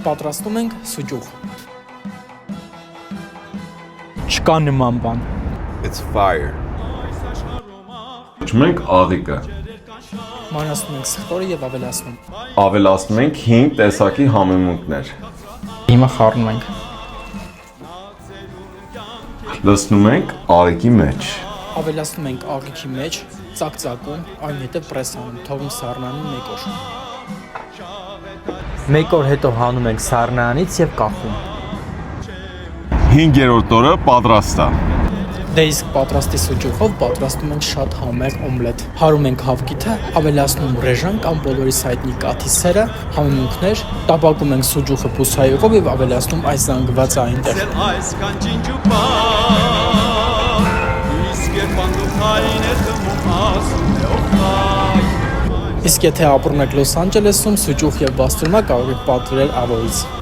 Պատրաստում ենք սուջուխ։ Չկա նման բան։ It's fire. Մենք աղիկը Մանրացնում ենք սխտորը եւ ավելացնում։ ավելացնում ենք 5 տեսակի համեմունքներ։ Հիմա խառնում ենք։ Լցնում ենք աղիկի մեջ։ Ավելացնում ենք աղիքի մեջ, ծակծակում, այնուհետև պրես անում, թողում սառնանին 1 օր։ 1 օր հետո հանում ենք սառնարանից եւ կախում։ 5-րդ օրը պատրաստ է։ Դե իսկ պատրաստի սուջուխով պատրաստում ենք շատ համեղ օմլետ։ Հարում ենք հավկիթը, ավելացնում ռեժան կամ բոլորիս հայտնի կաթի սերը, համեմունքներ, տապակում ենք սուջուխը բուսայով եւ ավելացնում այս զանգվածը այնտեղ։ Իսկ եթե ապրում եք Լոս Անջելեսում, սուջուխ եւ բաստրմա կարող եք պատվիրել Ավոյից։